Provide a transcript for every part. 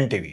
NTV।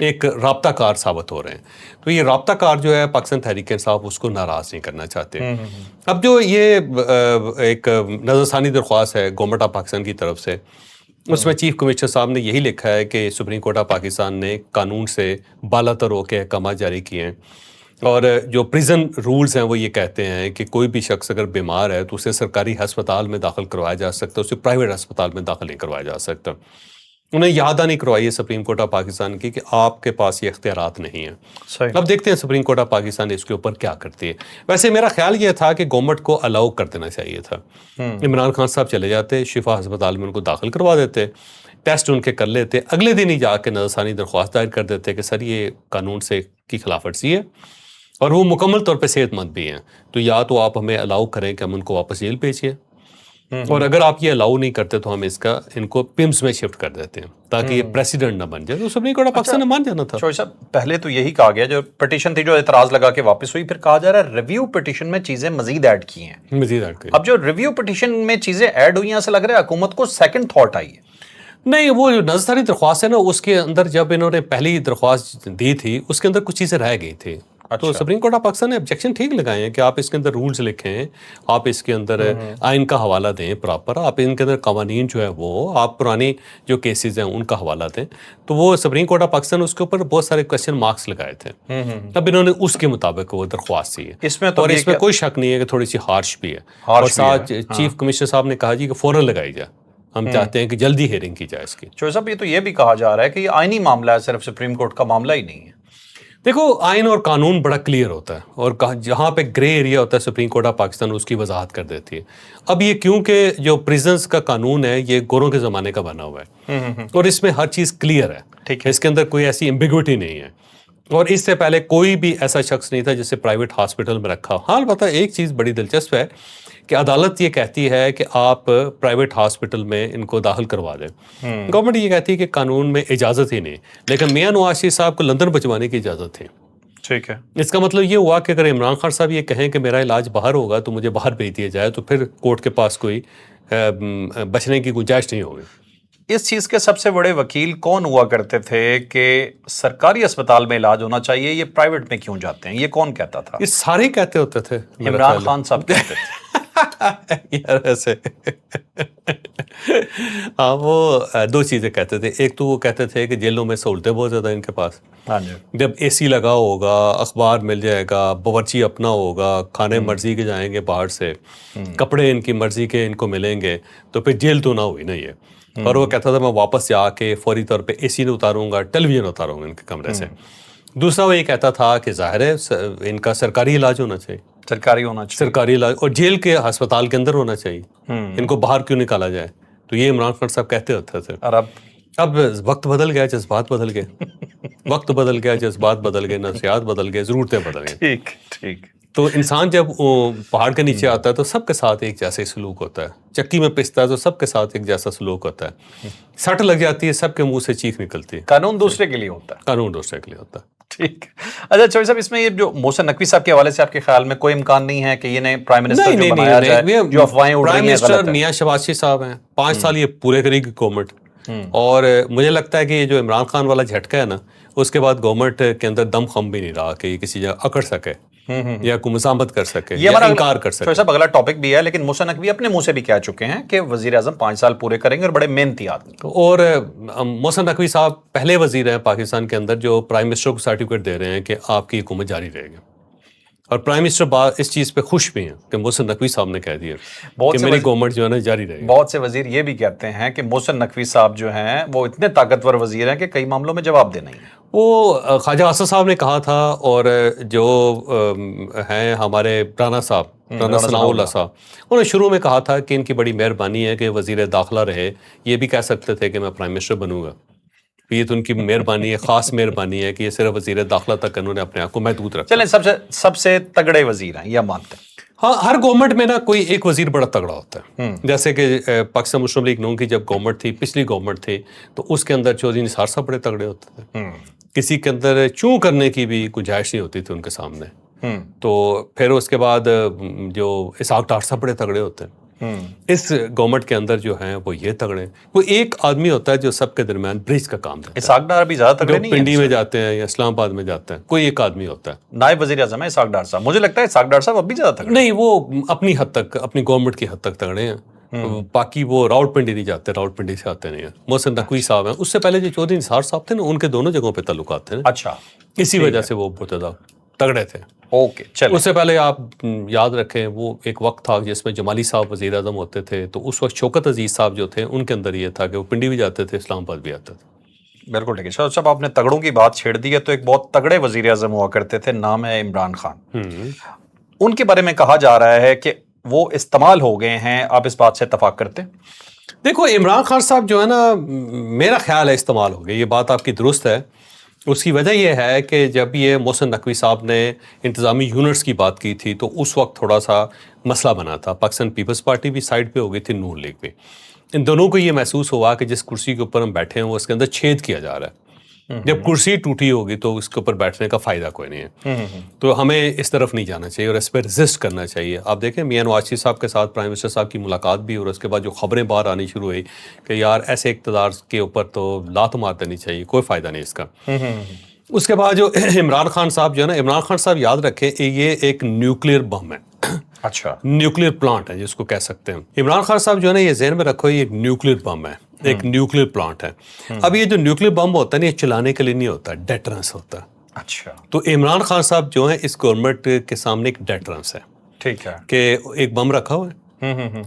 ایک رابطہ کار ثابت ہو رہے ہیں. تو یہ رابطہ کار جو ہے پاکستان تحریک انصاف اس کو ناراض نہیں کرنا چاہتے. اب جو یہ ایک نظر ثانی درخواست ہے گورنمنٹ آف پاکستان کی طرف سے، اس میں چیف کمشنر صاحب نے یہی لکھا ہے کہ سپریم کورٹ آف پاکستان نے قانون سے بالا تر ہو کے احکامات جاری کیے ہیں، اور جو پریزن رولز ہیں وہ یہ کہتے ہیں کہ کوئی بھی شخص اگر بیمار ہے تو اسے سرکاری ہسپتال میں داخل کروایا جا سکتا ہے، اسے پرائیویٹ ہسپتال میں داخل نہیں کروایا جا سکتا. انہیں یاد نہیں کروائی ہے سپریم کورٹ آف پاکستان کی کہ آپ کے پاس یہ اختیارات نہیں ہیں. صحیح. اب دیکھتے ہیں سپریم کورٹ آف پاکستان اس کے اوپر کیا کرتی ہے. ویسے میرا خیال یہ تھا کہ گورنمنٹ کو الاؤ کر دینا چاہیے تھا. عمران خان صاحب چلے جاتے، شفا ہسپتال میں ان کو داخل کروا دیتے، ٹیسٹ ان کے کر لیتے، اگلے دن ہی جا کے نظر ثانی درخواست دائر کر دیتے کہ سر یہ قانون سے کی خلاف ورزی ہے اور وہ مکمل طور پہ صحت مند بھی ہیں، تو یا تو آپ ہمیں الاؤ کریں کہ ہم ان کو واپس جیل بھیجیں، اور اگر آپ یہ الاؤ نہیں کرتے تو ہم ان کو پمس میں شفٹ کر دیتے ہیں تاکہ یہ پریسیڈنٹ نہ بن جائے. تو سپریم کورٹ آف پاکستان نے مان جانا تھا. شوئی صاحب پہلے تو یہی کہا گیا، جو پٹیشن تھی جو اعتراض لگا کے واپس ہوئی، پھر کہا جا رہا ہے ریویو پٹیشن میں چیزیں مزید ایڈ کی ہیں. مزید ایڈ کی. اب جو ریویو پٹیشن میں چیزیں ایڈ ہوئی ہیں، ایسا لگ رہا ہے حکومت کو سیکنڈ تھاٹ آئی ہے. نہیں، وہ جو نظر ثانی درخواست ہے نا، اس کے اندر جب انہوں نے پہلی درخواست دی تھی اس کے اندر کچھ چیزیں رہ گئی تھی. تو سپریم کورٹ آف پاکستان نے آبجیکشن ٹھیک لگائے ہیں کہ آپ اس کے اندر رولز لکھیں، آپ اس کے اندر آئین کا حوالہ دیں پراپر، آپ ان کے اندر قوانین جو ہے وہ آپ پرانی جو کیسز ہیں ان کا حوالہ دیں. تو وہ سپریم کورٹ آف پاکستان اس کے اوپر بہت سارے کوشچن مارکس لگائے تھے. اب انہوں نے اس کے مطابق وہ درخواست دی ہے. اس میں تو اور اس میں کوئی شک نہیں ہے کہ تھوڑی سی ہارش بھی ہے. اور ساتھ چیف کمشنر صاحب نے کہا جی کہ فوراً لگائی جائے، ہم چاہتے ہیں کہ جلدی ہیئرنگ کی جائے اس کی. شوئی صاحب یہ تو یہ بھی کہا جا رہا ہے کہ یہ آئینی معاملہ ہے، صرف سپریم کورٹ کا معاملہ ہی نہیں ہے. دیکھو آئین اور قانون بڑا کلیئر ہوتا ہے، اور جہاں پہ گرے ایریا ہوتا ہے سپریم کورٹ آف پاکستان اس کی وضاحت کر دیتی ہے. اب یہ کیونکہ جو پریزنس کا قانون ہے یہ گوروں کے زمانے کا بنا ہوا ہے، اور اس میں ہر چیز کلیئر ہے، اس کے اندر کوئی ایسی ایمبیگوٹی نہیں ہے. اور اس سے پہلے کوئی بھی ایسا شخص نہیں تھا جسے پرائیویٹ ہاسپٹل میں رکھا. ہاں البتہ ایک چیز بڑی دلچسپ ہے کہ عدالت یہ کہتی ہے کہ آپ پرائیویٹ ہاسپٹل میں ان کو داخل کروا دیں. گورنمنٹ یہ کہتی ہے کہ قانون میں اجازت ہی نہیں، لیکن میاں نواز شریف صاحب کو لندن بھجوانے کی اجازت تھی. ٹھیک ہے. اس کا مطلب یہ ہوا کہ اگر عمران خان صاحب یہ کہیں کہ میرا علاج باہر ہوگا تو مجھے باہر بھیج دیا جائے، تو پھر کورٹ کے پاس کوئی بچنے کی گنجائش نہیں ہوگی. اس چیز کے سب سے بڑے وکیل کون ہوا کرتے تھے کہ سرکاری اسپتال میں علاج ہونا چاہیے، یہ پرائیویٹ میں کیوں جاتے ہیں؟ یہ کون کہتا تھا؟ یہ سارے کہتے ہوتے تھے. عمران خان صاحب کہتے تھے. یار ایسے ہاں وہ دو چیزیں کہتے تھے. ایک تو وہ کہتے تھے کہ جیلوں میں سہولتیں بہت زیادہ ان کے پاس، جب اے سی لگا ہوگا، اخبار مل جائے گا، باورچی اپنا ہوگا، کھانے مرضی کے جائیں گے باہر سے، کپڑے ان کی مرضی کے ان کو ملیں گے، تو پھر جیل تو نہ ہوئی نا یہ. اور وہ کہتا تھا میں واپس جا کے فوری طور پہ اے سی نہ اتاروں گا، ٹیلی ویژن اتاروں گا ان کے کمرے سے. دوسرا وہ یہ کہتا تھا کہ ظاہر ہے ان کا سرکاری علاج ہونا چاہیے، سرکاری علاج، اور جیل کے ہسپتال کے اندر ہونا چاہیے، ان کو باہر کیوں نکالا جائے. تو یہ عمران خان صاحب کہتے ہوتے تھے. اب وقت بدل گیا، جذبات بدل گئے، وقت بدل گیا، جذبات بدل گئے، نفسیات بدل گئے، ضرورتیں بدل گئیں. ٹھیک. تو انسان جب پہاڑ کے نیچے آتا ہے تو سب کے ساتھ ایک جیسا سلوک ہوتا ہے. چکی میں پستا ہے تو سب کے ساتھ ایک جیسا سلوک ہوتا ہے. سٹ لگ جاتی ہے سب کے منہ سے چیخ نکلتی ہے. قانون دوسرے کے لیے ہوتا ہے. قانون دوسرے کے لیے ہوتا ہے. ٹھیک. اچھا چوہدری صاحب، اس میں یہ جو محسن نقوی صاحب کے حوالے سے آپ کے خیال میں کوئی امکان نہیں ہے کہ یہ نئے پرائم منسٹر جو بنایا جائے، جو افواہیں اڑ رہی ہیں؟ پرائم منسٹر میاں شہباز شریف صاحب ہیں، 5 سال یہ پورے کرے گی گورنمنٹ. اور مجھے لگتا ہے کہ یہ جو عمران خان والا جھٹکا ہے نا، اس کے بعد گورنمنٹ کے اندر دم خم بھی نہیں رہا کہ یہ کسی جگہ اکڑ سکے یا کوئی مزاحمت کر سکے یا انکار کر سکے. صاحب اگلا ٹاپک بھی ہے، لیکن محسن نقوی اپنے منہ سے بھی کہہ چکے ہیں کہ وزیر اعظم 5 سال پورے کریں گے اور بڑے محنتی آدمی. اور محسن نقوی صاحب پہلے وزیر ہیں پاکستان کے اندر جو پرائم منسٹر کو سرٹیفکیٹ دے رہے ہیں کہ آپ کی حکومت جاری رہے گی، اور پرائم منسٹر اس چیز پہ خوش بھی ہیں کہ محسن نقوی صاحب نے کہہ دیا کہ میری گورنمنٹ جو ہے نا جاری رہے گی. بہت سے وزیر یہ بھی کہتے ہیں کہ محسن نقوی صاحب جو ہیں وہ اتنے طاقتور وزیر ہیں کہ کئی معاملوں میں جواب دے نہیں ہیں. وہ خواجہ اسد صاحب نے کہا تھا، اور جو ہیں ہمارے رانا صاحب، رانا ثناء اللہ صاحب، انہوں نے شروع میں کہا تھا کہ ان کی بڑی مہربانی ہے کہ وزیر داخلہ رہے. یہ بھی کہہ سکتے تھے کہ میں پرائم منسٹر بنوں گا، یہ تو ان کی مہربانی ہے، خاص مہربانی ہے کہ یہ صرف وزیر داخلہ تک انہوں نے اپنے آپ کو محدود رکھا. چلیں سب سے تگڑے وزیر ہیں یہ مانتے ہیں. ہاں، ہر گورنمنٹ میں نا کوئی ایک وزیر بڑا تگڑا ہوتا ہے. جیسے کہ پاکستان مسلم لیگ نون کی جب گورنمنٹ تھی، پچھلی گورنمنٹ تھی، تو اس کے اندر چودھری نثار صاحب بڑے تگڑے ہوتے تھے. کسی کے اندر چوں کرنے کی بھی گنجائش نہیں ہوتی تھی ان کے سامنے. تو پھر اس کے بعد جو اسحاق ڈار صاحب بڑے تگڑے ہوتے ہیں. اس گورنمنٹ کے اندر جو ہیں وہ یہ تگڑے ہیں. وہ ایک آدمی ہوتا ہے جو سب کے درمیان برج کا کام کرتا ہے. اسحاق ڈار بھی زیادہ تگڑے نہیں ہیں. پنڈی میں جاتے ہیں یا اسلام آباد میں جاتے ہیں, کوئی ایک آدمی ہوتا ہے. نائب وزیر اعظم ہے اسحاق ڈار صاحب, مجھے لگتا ہے اسحاق ڈار صاحب اب بھی زیادہ تگڑے نہیں, وہ اپنی حد تک, اپنی گورنمنٹ کی حد تک تگڑے ہیں. باقی وہ راول پنڈی نہیں جاتے, راول پنڈی سے آتے نہیں ہیں. محسن نقوی صاحب ہیں, اس سے پہلے جو چودھری نثار صاحب تھے نا, ان کے دونوں جگہوں پہ تعلقات تھے. اچھا, اسی وجہ سے وہ بہت زیادہ تگڑے تھے. اوکے چلیں. اس سے پہلے آپ یاد رکھیں وہ ایک وقت تھا جس میں جمالی صاحب وزیر اعظم ہوتے تھے, تو اس وقت شوکت عزیز صاحب جو تھے ان کے اندر یہ تھا کہ وہ پنڈی بھی جاتے تھے, اسلام آباد بھی آتے تھے. بالکل ٹھیک ہے. شاہد صاحب آپ نے تگڑوں کی بات چھیڑ دی ہے, تو ایک بہت تگڑے وزیر اعظم ہوا کرتے تھے, نام ہے عمران خان. ان کے بارے میں کہا جا رہا ہے کہ وہ استعمال ہو گئے ہیں, آپ اس بات سے اتفاق کرتے ہیں؟ دیکھو عمران خان صاحب جو ہے نا, میرا خیال ہے استعمال ہو گئے, یہ بات آپ کی درست ہے. اس کی وجہ یہ ہے کہ جب یہ محسن نقوی صاحب نے انتظامی یونٹس کی بات کی تھی تو اس وقت تھوڑا سا مسئلہ بنا تھا. پاکستان پیپلز پارٹی بھی سائڈ پہ ہو گئی تھی, نون لیگ بھی. ان دونوں کو یہ محسوس ہوا کہ جس کرسی کے اوپر ہم بیٹھے ہیں وہ اس کے اندر چھید کیا جا رہا ہے. جب کرسی ٹوٹی ہوگی تو اس کے اوپر بیٹھنے کا فائدہ کوئی نہیں ہے. تو ہمیں اس طرف نہیں جانا چاہیے اور اس پہ ریزسٹ کرنا چاہیے. آپ دیکھیں میاں نواز شریف صاحب کے ساتھ پرائم منسٹر صاحب کی ملاقات بھی, اور اس کے بعد جو خبریں باہر آنی شروع ہوئی کہ یار ایسے اقتدار کے اوپر تو لات مار دینی چاہیے, کوئی فائدہ نہیں اس کا. اس کے بعد جو عمران خان صاحب جو ہے نا, عمران خان صاحب یاد رکھیں یہ ایک نیوکلیر بم ہے. اچھا, نیوکلیر پلانٹ ہے جس کو کہہ سکتے ہیں. عمران خان صاحب جو ہے نا, یہ ذہن میں رکھو, یہ ایک نیوکلیر بم ہے, ایک نیوکلیر پلانٹ ہے. اب یہ جو نیوکلیر بم ہوتا ہے نا, یہ چلانے کے لیے نہیں ہوتا, ڈیٹرنس ہوتا ہے. اچھا, تو عمران خان صاحب جو ہیں اس گورنمنٹ کے سامنے ایک ڈیٹرنس ہے. ٹھیک ہے کہ ایک بم رکھا ہوا ہے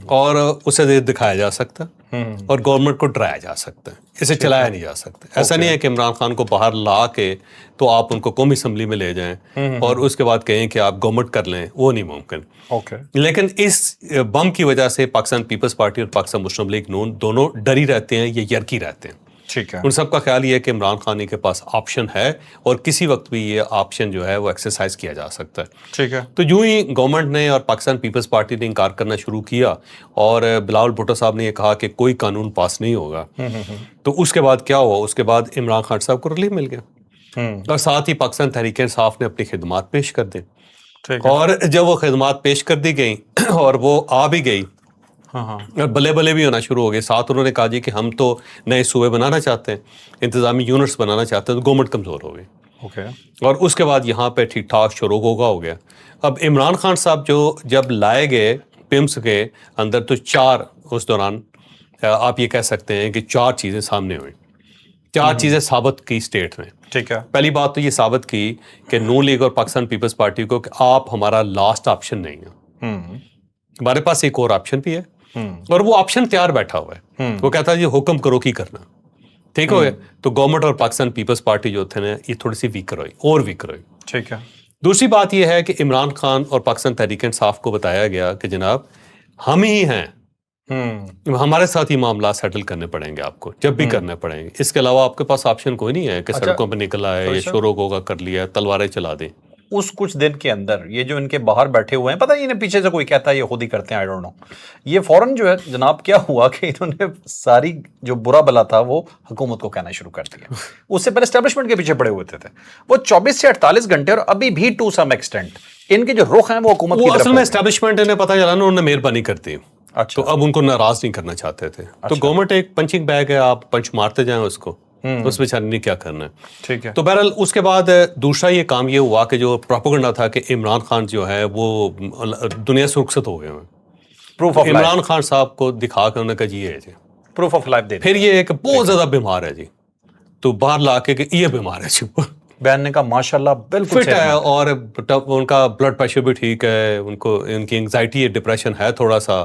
اور اسے دکھایا جا سکتا ہے اور گورنمنٹ کو ڈرایا جا سکتا ہے, اسے چلایا نہیں جا سکتا. ایسا نہیں ہے کہ عمران خان کو باہر لا کے تو آپ ان کو قومی اسمبلی میں لے جائیں اور اس کے بعد کہیں کہ آپ گورنمنٹ کر لیں, وہ نہیں ممکن. لیکن اس بم کی وجہ سے پاکستان پیپلز پارٹی اور پاکستان مسلم لیگ نون دونوں ڈری رہتے ہیں, یہ یرکی رہتے ہیں. ٹھیک ہے, ان سب کا خیال یہ ہے کہ عمران خان کے پاس آپشن ہے اور کسی وقت بھی یہ آپشن جو ہے وہ ایکسرسائز کیا جا سکتا ہے. ٹھیک ہے. تو یوں ہی گورنمنٹ نے اور پاکستان پیپلز پارٹی نے انکار کرنا شروع کیا اور بلاول بھٹو صاحب نے یہ کہا کہ کوئی قانون پاس نہیں ہوگا. تو اس کے بعد کیا ہوا, اس کے بعد عمران خان صاحب کو ریلیف مل گیا اور ساتھ ہی پاکستان تحریک انصاف نے اپنی خدمات پیش کر دی. اور جب وہ خدمات پیش کر دی گئیں اور وہ آ بھی گئی اور بلے بلے بھی ہونا شروع ہو گئے, ساتھ انہوں نے کہا جی کہ ہم تو نئے صوبے بنانا چاہتے ہیں, انتظامی یونٹس بنانا چاہتے ہیں, تو گورنمنٹ کمزور ہو گئی. اور اس کے بعد یہاں پہ ٹھیک ٹھاک شروع ہو گیا. اب عمران خان صاحب جو جب لائے گئے پمس کے اندر تو چار, اس دوران آپ یہ کہہ سکتے ہیں کہ چار چیزیں سامنے ہوئیں, چار چیزیں ثابت کی اسٹیٹ میں. ٹھیک ہے. پہلی بات تو یہ ثابت کی کہ نون لیگ اور پاکستان پیپلز پارٹی کو کہ آپ ہمارا لاسٹ آپشن نہیں ہے, ہمارے پاس ایک اور آپشن بھی ہے اور وہ آپشن تیار بیٹھا ہوا ہے. وہ کہتا ہے یہ حکم کرو کی کرنا, ٹھیک ہو گیا. تو گورنمنٹ اور پاکستان پیپلز پارٹی جو تھے نا, یہ تھوڑی سی ویکر ہوئی اور ویکر ہوئی. ٹھیک ہے. دوسری بات یہ ہے کہ عمران خان اور پاکستان تحریک انصاف کو بتایا گیا کہ جناب ہم ہی ہیں, ہمارے ساتھ ہی معاملات سیٹل کرنے پڑیں گے آپ کو, جب بھی کرنے پڑیں گے. اس کے علاوہ آپ کے پاس آپشن کوئی نہیں ہے کہ سڑکوں پہ نکل آئے یا شوروں کو کر لیا, تلواریں چلا دیں. اس کچھ دن کے اندر یہ جو ان کے باہر بیٹھے ہوئے ہیں, پتہ نہیں انہیں پیچھے سے کوئی کہتا ہے یہ خود ہی کرتے ہیں, آئی ڈونٹ نو, یہ فوراً جو ہے جناب کیا ہوا کہ انہوں نے ساری جو برا بلا تھا وہ حکومت کو کہنا شروع کر دیا. اس سے پہلے اسٹیبلشمنٹ کے پیچھے پڑے ہوئے تھے. وہ 24 سے 48 گھنٹے اور ابھی بھی ٹو سم ایکسٹینٹ ان کے جو رخ ہیں وہ حکومت کی طرف. اصل میں اسٹیبلشمنٹ نے پتہ چلا نا, انہوں نے مہربانی کرتی. اچھا. تو اب ان کو ناراض نہیں کرنا چاہتے تھے. تو گورنمنٹ ایک پنچنگ بیگ ہے, آپ پنچ مارتے جائیں اس کو, اس بیچارے نے کیا کرنا ہے. ٹھیک ہے. تو بہرحال اس کے بعد دوسرا یہ کام یہ ہوا کہ جو پروپیگنڈا تھا کہ عمران خان جو ہے وہ دنیا سے رخصت ہو گئے ہیں, پروف آف عمران خان صاحب کو دکھا کر انہوں نے کہا جی یہ ہے جی پروف آف لائف دے. پھر یہ ایک بہت زیادہ بیمار ہے جی, تو باہر لا کے کہ یہ بیمار ہے جی, بیان نے کہا ماشاءاللہ بالکل فٹ ہے اور ان کا بلڈ پریشر بھی ٹھیک ہے, ان کو ان کی انگزائٹی ڈپریشن ہے تھوڑا سا,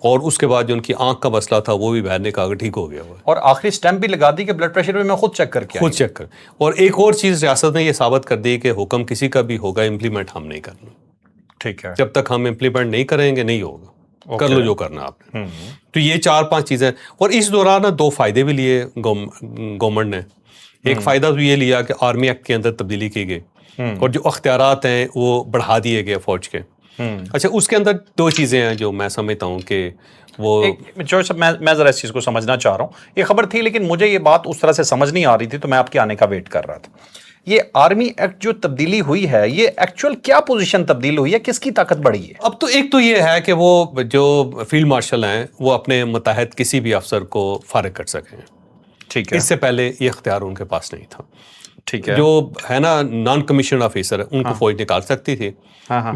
اور اس کے بعد جو ان کی آنکھ کا مسئلہ تھا وہ بھی بیان نے کہا ٹھیک ہو گیا ہوا. اور آخری سٹیمپ بھی لگا دی کہ بلڈ پریشر بھی میں خود چیک کر کے خود چیک کر. اور ایک اور چیز ریاست نے یہ ثابت کر دی کہ حکم کسی کا بھی ہوگا, امپلیمنٹ ہم نہیں کرنا. ٹھیک ہے. جب تک ہم امپلیمنٹ نہیں کریں گے نہیں ہوگا, کر لو جو کرنا آپ نے. تو یہ 4-5 چیزیں. اور اس دوران 2 فائدے بھی لیے گورنمنٹ نے. ایک فائدہ تو یہ لیا کہ آرمی ایکٹ کے اندر تبدیلی کی گئی اور جو اختیارات ہیں وہ بڑھا دیے گئے فوج کے. اچھا, اس کے اندر 2 چیزیں ہیں جو میں سمجھتا ہوں کہ وہ میں ذرا اس چیز کو سمجھنا چاہ رہا ہوں. یہ خبر تھی لیکن مجھے یہ بات اس طرح سے سمجھ نہیں آ رہی تھی, تو میں آپ کے آنے کا ویٹ کر رہا تھا. یہ آرمی ایکٹ جو تبدیلی ہوئی ہے یہ ایکچوئل کیا پوزیشن تبدیل ہوئی ہے, کس کی طاقت بڑھی ہے؟ اب تو ایک تو یہ ہے کہ وہ جو فیلڈ مارشل ہیں وہ اپنے متحد کسی بھی افسر کو فارغ کر سکیں. ٹھیک ہے, اس سے پہلے یہ اختیار ان کے پاس نہیں تھا. ٹھیک ہے, جو ہے نا نان کمیشنڈ آفیسر ہے ان کو فوج نکال سکتی تھی.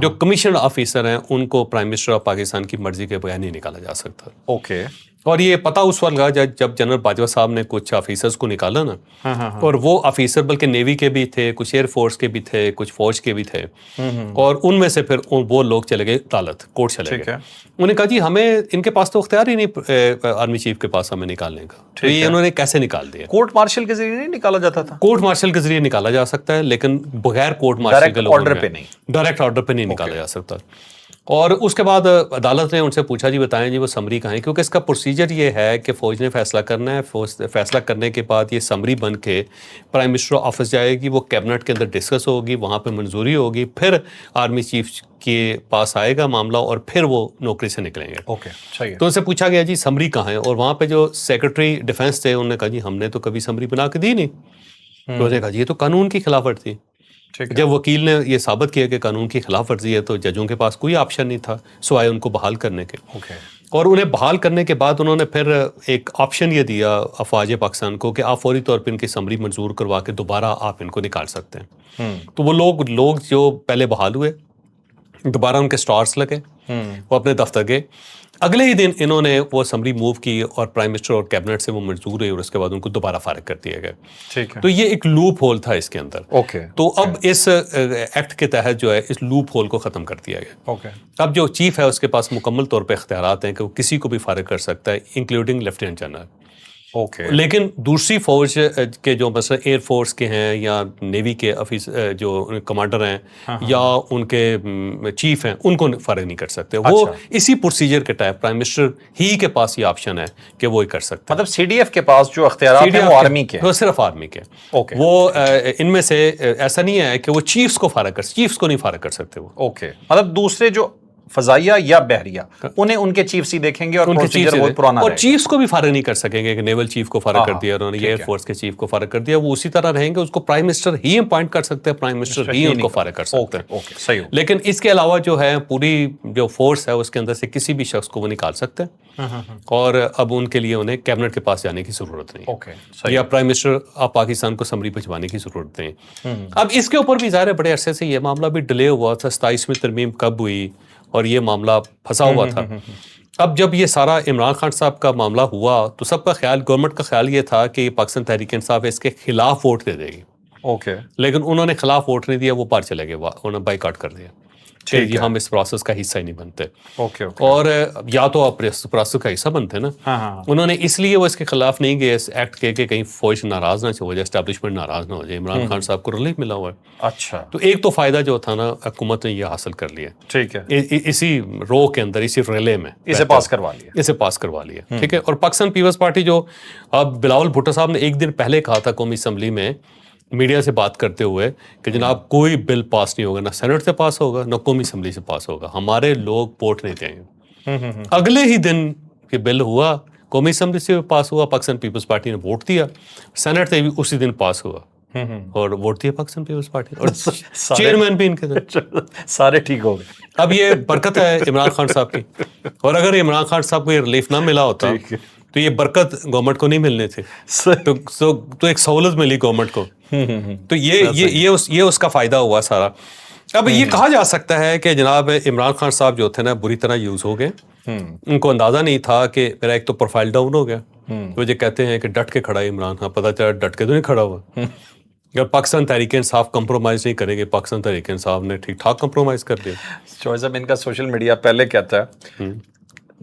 جو کمیشنڈ آفیسر ہیں ان کو پرائم منسٹر آف پاکستان کی مرضی کے بغیر نہیں نکالا جا سکتا. اوکے, اور یہ پتہ اس وقت لگا جب جنرل باجوہ صاحب نے کچھ آفیسرز کو نکالا نا, اور وہ آفیسر بلکہ نیوی کے بھی تھے, کچھ ایئر فورس کے بھی تھے, کچھ فوج کے بھی تھے, اور ان میں سے پھر وہ لوگ چلے گئے عدالت, کورٹ چلے گئے. انہوں نے کہا جی ہمیں ان کے پاس تو اختیار ہی نہیں آرمی چیف کے پاس ہمیں نکالنے کا. تو یہ انہوں نے کیسے نکال دیا؟ کورٹ مارشل کے ذریعے نہیں نکالا جاتا تھا؟ کورٹ مارشل کے ذریعے نکالا جا سکتا ہے لیکن بغیر کورٹ مارشل کے آرڈر پہ نہیں, ڈائریکٹ آرڈر پہ نہیں نکالا جا سکتا. اور اس کے بعد عدالت نے ان سے پوچھا جی بتائیں جی وہ سمری کہاں ہے, کیونکہ اس کا پروسیجر یہ ہے کہ فوج نے فیصلہ کرنا ہے, فیصلہ کرنے کے بعد یہ سمری بن کے پرائم منسٹر آفس جائے گی, وہ کیبنٹ کے اندر ڈسکس ہوگی, وہاں پہ منظوری ہوگی, پھر آرمی چیف کے پاس آئے گا معاملہ اور پھر وہ نوکری سے نکلیں گے. اوکے, صحیح. تو ان سے پوچھا گیا جی سمری کہاں ہے, اور وہاں پہ جو سیکرٹری ڈیفینس تھے انہوں نے کہا جی ہم نے تو کبھی سمری بنا کے دی نہیں. تو انہوں نے کہا جی یہ تو قانون کی خلاف ورزی تھی. جب وکیل نے یہ ثابت کیا کہ قانون کی خلاف ورزی ہے تو ججوں کے پاس کوئی آپشن نہیں تھا سوائے ان کو بحال کرنے کے. اور انہیں بحال کرنے کے بعد انہوں نے پھر ایک آپشن یہ دیا افواج پاکستان کو کہ آپ فوری طور پہ ان کی سمری منظور کروا کے دوبارہ آپ ان کو نکال سکتے ہیں. تو وہ لوگ جو پہلے بحال ہوئے دوبارہ ان کے سٹارز لگے, وہ اپنے دفتر گئے. اگلے ہی دن انہوں نے وہ اسمبلی موو کی اور پرائم منسٹر اور کیبنٹ سے وہ منظور ہوئی اور اس کے بعد ان کو دوبارہ فارغ کر دیا گیا. ٹھیک ہے, تو یہ ایک لوپ ہول تھا اس کے اندر. اوکے, تو اب اس ایکٹ کے تحت جو ہے اس لوپ ہول کو ختم کر دیا گیا. اوکے, اب جو چیف ہے اس کے پاس مکمل طور پہ اختیارات ہیں کہ وہ کسی کو بھی فارغ کر سکتا ہے انکلوڈنگ لیفٹیننٹ جنرل. اوکے, لیکن دوسری فوج کے جو مثلا ایئر فورس کے ہیں یا نیوی کے جو کمانڈر ہیں یا ان کے چیف ہیں ان کو فارغ نہیں کر سکتے. وہ اسی پروسیجر کے تحت پرائم منسٹر ہی کے پاس یہ آپشن ہے کہ وہ کر سکتے ہیں. مطلب سی ڈی ایف کے پاس جو اختیارات ہیں وہ آرمی کے, وہ صرف آرمی کے. وہ ان میں سے ایسا نہیں ہے کہ وہ چیفز کو نہیں فارغ کر سکتے وہ. اوکے, مطلب دوسرے جو فضائیہ یا بحریہ انہیں ان کے چیف ہی دیکھیں گے اور پروسیجر وہی پرانا رہے گا. اور چیفز کو بھی فارغ نہیں کر سکیں گے کہ نیول چیف کو فارغ کر دیا انہوں نے, ایئر فورس کے چیف کو فارغ کر دیا, وہ اسی طرح رہیں گے. اس کو پرائم منسٹر ہی اپوائنٹ کر سکتے ہیں, پرائم منسٹر ہی ان کو فارغ کر سکتے ہیں. صحیح. لیکن اس کے علاوہ جو ہے پوری جو فورس ہے اس کے اندر سے کسی بھی شخص کو وہ نکال سکتے ہیں, اور اب ان کے لیے انہیں کیبنٹ کے پاس جانے کی ضرورت نہیں, یا پرائم منسٹر آف پاکستان کو سمری بھجوانے کی ضرورت نہیں. اب اس کے اوپر بھی ظاہر ہے بڑے عرصے سے یہ معاملہ بھی ڈیلے ہوا تھا. 27ویں ترمیم کب ہوئی اور یہ معاملہ پھنسا ہوا تھا. اب جب یہ سارا عمران خان صاحب کا معاملہ ہوا تو سب کا خیال, گورنمنٹ کا خیال یہ تھا کہ پاکستان تحریک انصاف اس کے خلاف ووٹ دے دے گی. اوکے, لیکن انہوں نے خلاف ووٹ نہیں دیا, وہ باہر چلے گئے, انہوں نے بائیکاٹ کر دیا کہ جی ہم اس پروسیس کا حصہ ہی نہیں بنتے. اور یا تو آپ پروسیس کا حصہ بنتے نا. انہوں نے اس لیے وہ اس کے خلاف نہیں گئے اس ایکٹ کے کہ کہیں فوج ناراض نہ ہو جائے, اسٹیبلشمنٹ ناراض نہ ہو جائے. عمران خان صاحب کو ریلیف ملا ہوا ہے. اچھا, تو ایک تو فائدہ جو تھا نا حکومت نے یہ حاصل کر لیا. ٹھیک ہے, اسی رو کے اندر, اسی ریلے میں اسے پاس کروا لیا. ٹھیک ہے. اور پاکستان پیپلز پارٹی جو اب بلاول بھٹو صاحب نے ایک دن پہلے کہا تھا قومی اسمبلی میں میڈیا سے بات کرتے ہوئے کہ جناب کوئی بل پاس نہیں ہوگا, نہ سینٹ سے پاس ہوگا نہ قومی اسمبلی سے پاس ہوگا, ہمارے لوگ ووٹ نہیں دیں گے. اگلے ہی دن یہ بل ہوا, قومی اسمبلی سے پاس ہوا, پاکستان پیپلز پارٹی نے ووٹ دیا, سینٹ سے بھی اسی دن پاس ہوا اور ووٹ دیا پاکستان پیپلز پارٹی, اور چیئرمین بھی ان کے سارے ٹھیک ہو گئے. اب یہ برکت ہے عمران خان صاحب کی, اور اگر عمران خان صاحب کو یہ ریلیف نہ ملا ہوتا تو یہ برکت گورنمنٹ کو نہیں ملنے تھے, تو ایک سہولت ملی گورنمنٹ کو. تو یہ اس کا فائدہ ہوا سارا. اب یہ کہا جا سکتا ہے کہ جناب عمران خان صاحب جو تھے نا بری طرح یوز ہو گئے. ان کو اندازہ نہیں تھا کہ میرا ایک تو پروفائل ڈاؤن ہو گیا. وہ جو کہتے ہیں کہ ڈٹ کے کھڑا ہے عمران خان, پتہ چلا ڈٹ کے تو نہیں کھڑا ہوا. اگر پاکستان تحریک انصاف کمپرومائز نہیں کریں گے, پاکستان تحریک انصاف نے ٹھیک ٹھاک کمپرومائز کر دیا. شوائب صاحب ان کا سوشل میڈیا پہلے کہتا ہے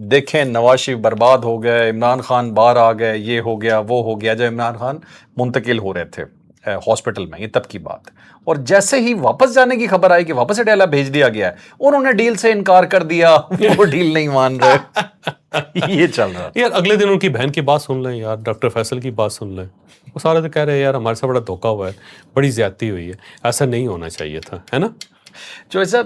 دیکھیں نواز شریف برباد ہو گئے, عمران خان باہر آ گئے, یہ ہو گیا وہ ہو گیا. جب عمران خان منتقل ہو رہے تھے ہاسپٹل میں, یہ تب کی بات ہے, اور جیسے ہی واپس جانے کی خبر آئی کہ واپس ڈیلا بھیج دیا گیا ہے, انہوں نے ڈیل سے انکار کر دیا, وہ ڈیل نہیں مان رہے. یہ چل رہا یار. اگلے دن ان کی بہن کی بات سن لیں یار, ڈاکٹر فیصل کی بات سن لیں. وہ سارے تو کہہ رہے ہیں یار ہمارے سے بڑا دھوکا ہوا ہے, بڑی زیادتی ہوئی ہے, ایسا نہیں ہونا چاہیے تھا, ہے نا. جو صاحب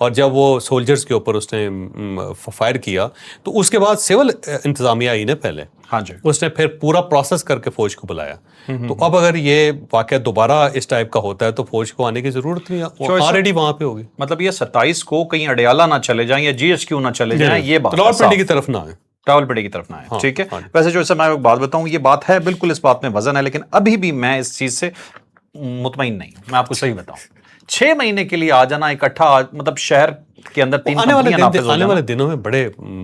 اور جب وہ سولجرز کے اوپر اس نے فائر کیا تو اس کے بعد سول انتظامیہ آئی نا پہلے، ہاں جی، اس نے پھر پورا پروسیس کر کے فوج کو بلایا. تو اب اگر یہ واقعہ دوبارہ اس ٹائپ کا ہوتا ہے تو فوج کو آنے کی ضرورت نہیں، آلریڈی وہاں پہ ہوگی. مطلب یہ 27 کو کہیں اڈیالہ نہ چلے جائیں یا جی ایچ کیو نہ چلے جائیں، یہ بات راولپنڈی کی طرف نہ آئے، راولپنڈی کی طرف نہ آئے. ٹھیک ہے. ویسے جو میں ایک بات بتاؤں، یہ بات ہے بالکل، اس بات میں وزن ہے، لیکن ابھی بھی میں اس چیز سے مطمئن نہیں ہوں. میں آپ کو صحیح بتاؤں، 6 مہینے کے لیے آ جانا اکٹھا، مطلب شہر کے اندر 3 آنے والے دنوں میں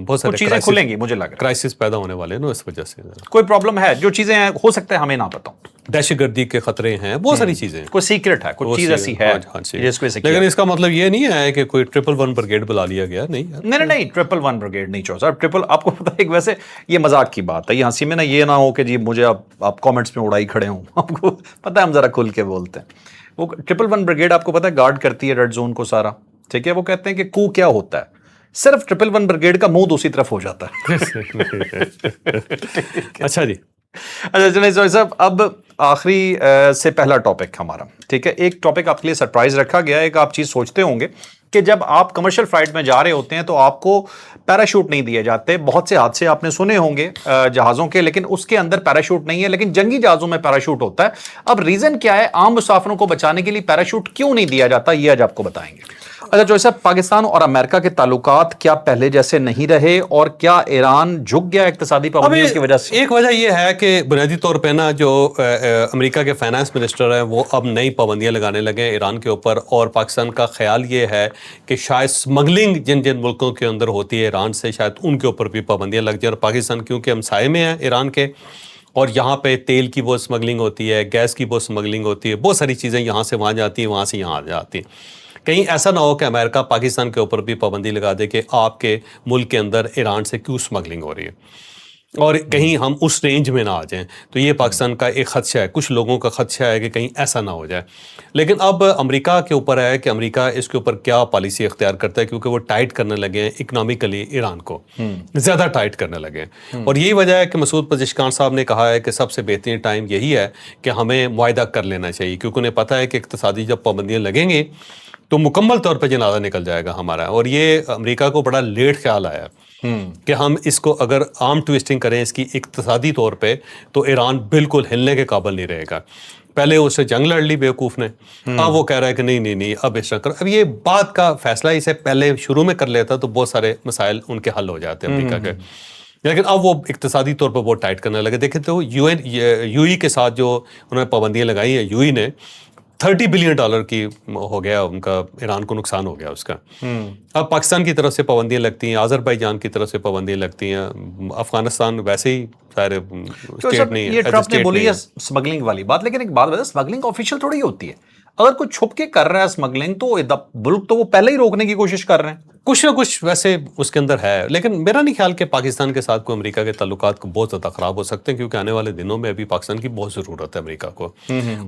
بہت سارے چیزیں کھلیں گی، مجھے لگ رہا ہے کرائسس پیدا ہونے والے ہیں نا، اس وجہ سے کوئی پرابلم ہے. جو چیزیں ہو سکتا ہے ہمیں نہ پتہ ہوں، دہشت گردی کے خطرے ہیں، بہت ساری چیزیں ہیں، کوئی سیکرٹ ہے، کوئی چیز ایسی ہے جس کو لیکن اس کا مطلب یہ نہیں ہے کہ کوئی 111 بریگیڈ بلا لیا گیا. نہیں 111 بریگیڈ نہیں چاہو سر. آپ کو پتا ہے ویسے یہ مذاق کی بات ہے، یہ ہنسی میں نا یہ نہ ہو کہ جی مجھے آپ کامنٹس میں اڑائی کھڑے ہوں. آپ کو پتا ہے ہم ذرا کھل کے بولتے ہیں. وہ 111 بریگیڈ آپ کو پتا ہے گارڈ کرتی ہے ریڈ زون کو سارا. ٹھیک ہے. وہ کہتے ہیں کہ کو کیا ہوتا ہے، صرف 111 بریگیڈ کا منہ دوسری طرف ہو جاتا ہے. اچھا جی، اچھا چلیں صاحب، اب آخری سے پہلا ٹاپک ہمارا. ٹھیک ہے. ایک ٹاپک آپ کے لیے سرپرائز رکھا گیا ہے. ایک آپ چیز سوچتے ہوں گے کہ جب آپ کمرشل فلائٹ میں جا رہے ہوتے ہیں تو آپ کو پیراشوٹ نہیں دیے جاتے. بہت سے حادثے آپ نے سنے ہوں گے جہازوں کے، لیکن اس کے اندر پیراشوٹ نہیں ہے، لیکن جنگی جہازوں میں پیراشوٹ ہوتا ہے. اب ریزن کیا ہے، عام مسافروں کو بچانے کے لیے پیراشوٹ کیوں نہیں دیا جاتا، یہ آج آپ کو بتائیں گے. اچھا جو صاحب، پاکستان اور امریکہ کے تعلقات کیا پہلے جیسے نہیں رہے، اور کیا ایران جھک گیا اقتصادی پابندیوں کی وجہ سے؟ ایک وجہ یہ ہے کہ بنیادی طور پہ نا جو امریکہ کے فائنانس منسٹر ہیں وہ اب نئی پابندیاں لگانے لگے ہیں ایران کے اوپر، اور پاکستان کا خیال یہ ہے کہ شاید سمگلنگ جن ملکوں کے اندر ہوتی ہے ایران سے، شاید ان کے اوپر بھی پابندیاں لگ جائیں. اور پاکستان کیونکہ ہمسائے میں ہیں ایران کے، اور یہاں پہ تیل کی بہت سمگلنگ ہوتی ہے، گیس کی بہت سمگلنگ ہوتی ہے، بہت ساری چیزیں یہاں سے وہاں جاتی ہیں، وہاں سے یہاں جاتی ہیں. کہیں ایسا نہ ہو کہ امریکہ پاکستان کے اوپر بھی پابندی لگا دے کہ آپ کے ملک کے اندر ایران سے کیوں سمگلنگ ہو رہی ہے، اور کہیں ہم اس رینج میں نہ آ جائیں. تو یہ پاکستان کا ایک خدشہ ہے، کچھ لوگوں کا خدشہ ہے کہ کہیں ایسا نہ ہو جائے. لیکن اب امریکہ کے اوپر ہے کہ امریکہ اس کے اوپر کیا پالیسی اختیار کرتا ہے، کیونکہ وہ ٹائٹ کرنے لگے ہیں اکنامکلی، ایران کو زیادہ ٹائٹ کرنے لگے ہیں. اور یہی وجہ ہے کہ مسعود پزشکیان صاحب نے کہا ہے کہ سب سے بہترین ٹائم یہی ہے کہ ہمیں معاہدہ کر لینا چاہیے، کیونکہ انہیں پتہ ہے کہ اقتصادی جب پابندیاں لگیں گی تو مکمل طور پہ جنازہ نکل جائے گا ہمارا. اور یہ امریکہ کو بڑا لیٹ خیال آیا کہ ہم اس کو اگر آرم ٹویسٹنگ کریں اس کی اقتصادی طور پہ تو ایران بالکل ہلنے کے قابل نہیں رہے گا. پہلے اس سے جنگ لڑ لی بیوقوف نے، اب وہ کہہ رہا ہے کہ نہیں اب اس طرح کر. اب یہ بات کا فیصلہ اسے پہلے شروع میں کر لیتا تو بہت سارے مسائل ان کے حل ہو جاتے امریکہ کے. لیکن اب وہ اقتصادی طور پر بہت ٹائٹ کرنے لگے. دیکھیں تو یو ای کے ساتھ جو انہوں نے پابندیاں لگائی ہیں، یو ای نے $30 بلین کی ہو گیا ان کا، ایران کو نقصان ہو گیا اس کا. اب پاکستان کی طرف سے پابندیاں لگتی ہیں، آذربائیجان کی طرف سے پابندیاں لگتی ہیں، افغانستان ویسے ہی سارے اسٹیٹ نہیں ہے. یہ ٹرمپ نے بولی ہے اسمگلنگ والی بات، لیکن ایک بات بتا، اسمگلنگ آفیشیل تھوڑی ہوتی ہے. اگر کوئی چھپ کے کر رہا ہے اسمگلنگ تو ملک تو وہ پہلے ہی روکنے کی کوشش کر رہے ہیں. کچھ نہ کچھ ویسے اس کے اندر ہے، لیکن میرا نہیں خیال کہ پاکستان کے ساتھ کوئی امریکہ کے تعلقات کو بہت زیادہ خراب ہو سکتے ہیں، کیونکہ آنے والے دنوں میں ابھی پاکستان کی بہت ضرورت ہے امریکہ کو.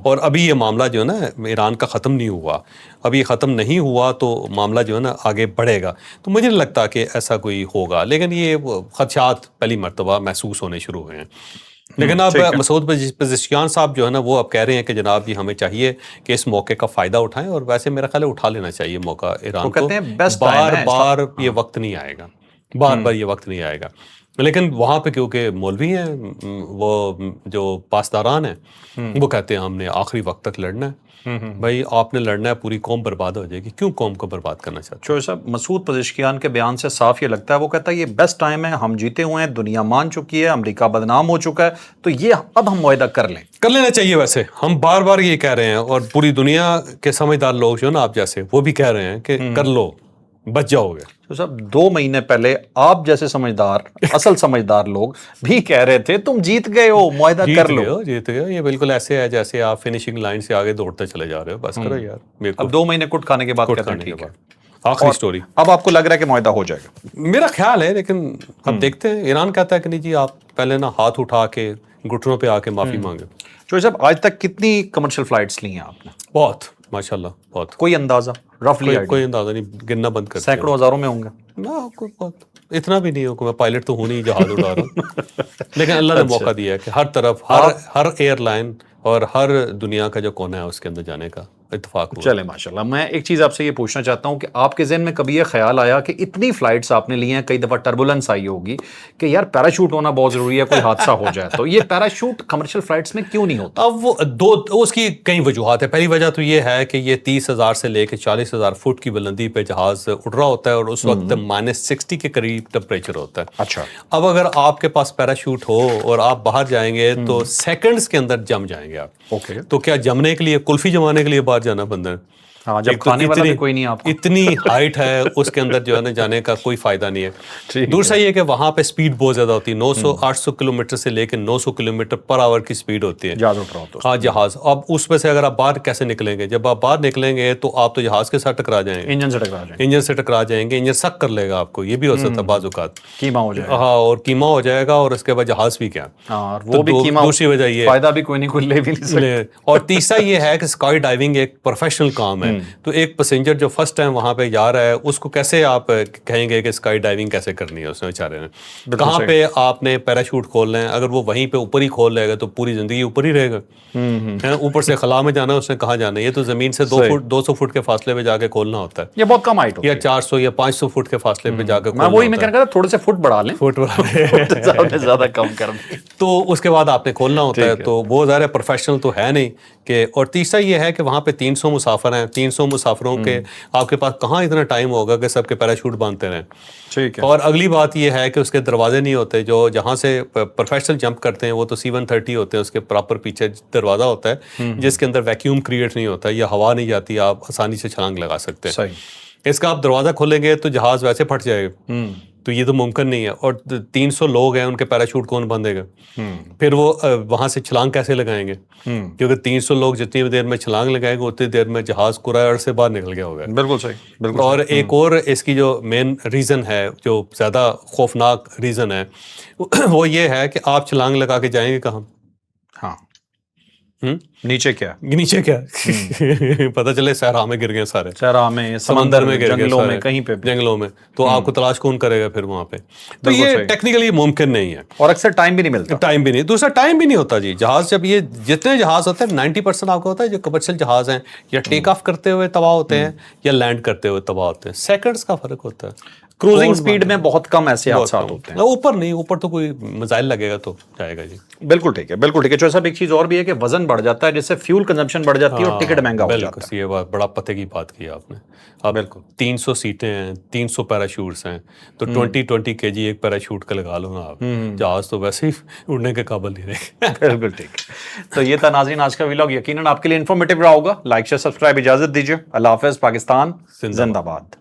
اور ابھی یہ معاملہ جو ہے نا ایران کا ختم نہیں ہوا، ابھی ختم نہیں ہوا تو معاملہ جو ہے نا آگے بڑھے گا. تو مجھے نہیں لگتا کہ ایسا کوئی ہوگا، لیکن یہ خدشات پہلی مرتبہ محسوس ہونے شروع ہوئے ہیں. لیکن اب مسعود پزشکیان صاحب جو ہے نا وہ اب کہہ رہے ہیں کہ جناب یہ ہمیں چاہیے کہ اس موقع کا فائدہ اٹھائیں، اور ویسے میرا خیال ہے اٹھا لینا چاہیے موقع ایران کو. بار یہ وقت نہیں آئے گا، بار یہ وقت نہیں آئے گا. لیکن وہاں پہ کیونکہ مولوی ہیں، وہ جو پاسداران ہیں، وہ کہتے ہیں ہم نے آخری وقت تک لڑنا ہے. بھائی آپ نے لڑنا ہے، پوری قوم برباد ہو جائے گی، کیوں قوم کو برباد کرنا چاہتے ہیں؟ چوہے صاحب، مسعود پزشکیان کے بیان سے صاف یہ لگتا ہے، وہ کہتا ہے یہ بیسٹ ٹائم ہے، ہم جیتے ہوئے ہیں، دنیا مان چکی ہے، امریکہ بدنام ہو چکا ہے، تو یہ اب ہم معاہدہ کر لینا چاہیے. ویسے ہم بار بار یہ کہہ رہے ہیں، اور پوری دنیا کے سمجھدار لوگ جو نا آپ جیسے وہ بھی کہہ رہے ہیں کہ کر لو، بچ جاؤ گے. تو صاحب 2 مہینے پہلے آپ جیسے سمجھدار، اصل سمجھدار لوگ بھی کہہ رہے تھے تم جیت گئے ہو، معاہدہ کر لو. جیت گئے. یہ بالکل ایسے ہے جیسے آپ فنیشنگ لائن سے آگے دوڑتے چلے جا رہے ہو. بس کرو یار. اب 2 مہینے کٹ کھانے کے بعد کہتے ہیں ٹھیک ہے، آخری سٹوری. اب آپ کو لگ رہا ہے کہ معاہدہ ہو جائے گا؟ میرا خیال ہے، لیکن اب دیکھتے ہیں. ایران کہتا ہے کہ نہیں جی آپ پہلے نا ہاتھ اٹھا کے گھٹنوں پہ آ کے معافی مانگے. چوہے صاحب، آج تک کتنی کمرشل فلائٹس لی ہیں آپ نے؟ بہت، ماشاءاللہ بہت. کوئی اندازہ رفلی؟ کوئی اندازہ نہیں، گننا بند کر. سینکڑوں ہزاروں میں ہوں گے. اتنا بھی نہیں ہو کہ میں پائلٹ تو ہوں نہیں جہاز اڑا رہا ہوں. لیکن اللہ نے موقع دیا ہے کہ ہر طرف، ہر ایئر لائن اور ہر دنیا کا جو کونا ہے اس کے اندر جانے کا اتفاق ہوا. چلے ماشاءاللہ. میں ایک چیز آپ سے یہ پوچھنا چاہتا ہوں کہ آپ کے ذہن میں کبھی یہ خیال آیا کہ اتنی فلائٹس آپ نے لی ہیں, کئی دفعہ ٹربولنس آئی ہوگی کہ یار پیراشوٹ ہونا بہت ضروری ہے, کوئی حادثہ ہو جائے تو یہ پیراشوٹ کمرشل فلائٹس میں کیوں نہیں ہوتا؟ اب وہ اس کی کئی وجوہات ہیں. پہلی وجہ تو یہ ہے کہ یہ 30,000 سے لے کے 40,000 فٹ کی بلندی پہ جہاز اڑ رہا ہوتا ہے اور اس وقت -60 کے قریب ٹمپریچر ہوتا ہے. اچھا. اب اگر آپ کے پاس پیراشوٹ ہو اور آپ باہر جائیں گے تو سیکنڈز کے اندر جم جائیں گے آپ. اوکے. تو کیا جمنے کے لیے, کلفی جمانے کے لیے باہر جانا بندہ ہے؟ ہاں, جب کھانے والا بھی کوئی نہیں آپ کو. اتنی ہائٹ ہے اس کے اندر جو ہے نا جانے کا کوئی فائدہ نہیں ہے. دوسرا یہ کہ وہاں پہ سپیڈ بہت زیادہ ہوتی ہے, 900-800 کلومیٹر سے لے کے 900 کلومیٹر پر آور کی سپیڈ ہوتی ہے جہاز اٹھ رہا ہوتا ہے. ہاں جہاز. اب اس میں سے اگر آپ باہر کیسے نکلیں گے؟ جب آپ باہر نکلیں گے تو آپ تو جہاز کے ساتھ ٹکرا جائیں گے, انجن سے ٹکرا جائیں گے. انجن سے ٹکرا جائیں گے, انجن سک کر لے گا آپ کو, یہ بھی ہو سکتا ہے بعض اوقات, کیما ہو جائے گا. ہاں, اور کیما ہو جائے گا. اور اس کے بعد جہاز بھی کیا, ہاں, وہ بھی کیما. دوسری وجہ یہ فائدہ بھی کوئی نہیں, کوئی لے بھی نہیں سکتا. اور تیسرا یہ ہے کہ اسکائی ڈائیونگ ایک پروفیشنل کام ہے. تو ایک پیسنجر جو فرسٹ ٹائم وہاں پہ جا رہا ہے اس کو کیسے آپ کہیں گے کہ اسکائی ڈائیونگ کیسے کرنی ہے اس نے بیچارے نے؟ کہاں پہ آپ نے پیراشوٹ کھولنا ہے؟ اگر وہ وہیں پہ اوپر ہی کھول لے گا تو پوری زندگی اوپر ہی رہے گا. اوپر سے خلا میں جانا ہے, اس نے کہاں جانا ہے؟ یہ تو زمین سے 200 فٹ کے فاصلے پہ جا کے کھولنا ہوتا ہے. یہ بہت کم ہائٹ ہوتی ہے, یا 400 یا 500 فٹ کے فاصلے پہ جا کے میں وہی میں کہنا چاہتا تھوڑے سے فٹ بڑھا لیں, فٹ زیادہ کم کر دیں. تو اس کے بعد آپ نے کھولنا ہوتا ہے. تو وہ ظاہر پروفیشنل تو ہے نہیں کہ. اور تیسرا یہ ہے کہ وہاں پہ 300 مسافر ہیں, 300 مسافروں کے آپ کے پاس کہاں اتنا ٹائم ہوگا کہ سب کے پیراشوٹ باندھتے رہیں. ٹھیک ہے. اور اگلی بات یہ ہے کہ اس کے دروازے نہیں ہوتے. جو جہاں سے پروفیشنل جمپ کرتے ہیں وہ تو C-130 ہوتے ہیں, اس کے پراپر پیچھے دروازہ ہوتا ہے جس کے اندر ویکیوم کریٹ نہیں ہوتا یا ہوا نہیں جاتی, آپ آسانی سے چھلانگ لگا سکتے ہیں. صحیح. اس کا آپ دروازہ کھولیں گے تو جہاز ویسے پھٹ جائے گا, تو یہ تو ممکن نہیں ہے. اور 300 لوگ ہیں, ان کے پیراشوٹ کون باندھے گا؟ پھر وہ وہاں سے چھلانگ کیسے لگائیں گے؟ کیونکہ 300 لوگ جتنی دیر میں چھلانگ لگائیں گے اتنی دیر میں جہاز کرایہ سے باہر نکل گیا ہوگا. بالکل صحیح, بالکل. اور ایک اور اس کی جو مین ریزن ہے, جو زیادہ خوفناک ریزن ہے, وہ یہ ہے کہ آپ چھلانگ لگا کے جائیں گے کہاں؟ ہاں, نیچے کیا پتہ چلے صحرا میں گر گئے سارے, صحرا میں, سمندر میں گر گئے, جنگلوں میں, کہیں پہ جنگلوں میں, تو آپ کو تلاش کون کرے گا پھر وہاں پہ؟ تو یہ ٹیکنیکلی ممکن نہیں ہے. اور اکثر ٹائم بھی نہیں ملتا. ٹائم بھی نہیں, دوسرا ٹائم بھی نہیں ہوتا جی. جہاز جب یہ جتنے جہاز ہوتے ہیں 90% آپ کو ہوتا ہے جو کمرشل جہاز ہیں یا ٹیک آف کرتے ہوئے تباہ ہوتے ہیں یا لینڈ کرتے ہوئے تباہ ہوتے ہیں. سیکنڈز کا فرق ہوتا ہے. کروزنگ سپیڈ میں بہت کم ایسے حادثات ہوتے ہیں. اوپر نہیں, اوپر تو کوئی میزائل لگے گا تو جائے گا جی. بالکل ٹھیک ہے, بالکل ٹھیک ہے. چوہے صاحب ایک چیز اور بھی ہے کہ وزن بڑھ جاتا ہے, جس سے فیول کنزمپشن بڑھ جاتی ہے اور ٹکٹ مہنگا ہو جاتا ہے. یہ بات بڑا پتے کی بات کی آپ نے. اب بالکل 300 سیٹیں ہیں, 300 پیراشوٹس ہیں, تو 20 kg ایک پیراشوٹ کا لگا لو نا آپ, جہاز تو ویسے ہی اڑنے کے قابل نہیں رہے. بالکل ٹھیک. تو یہ تھا ناظرین آج کا ویلاگ, یقیناً آپ کے لیے انفارمیٹیو رہا ہوگا. لائک شیئر سبسکرائب, اجازت دیجیے. اللہ حافظ. پاکستان زندہ باد.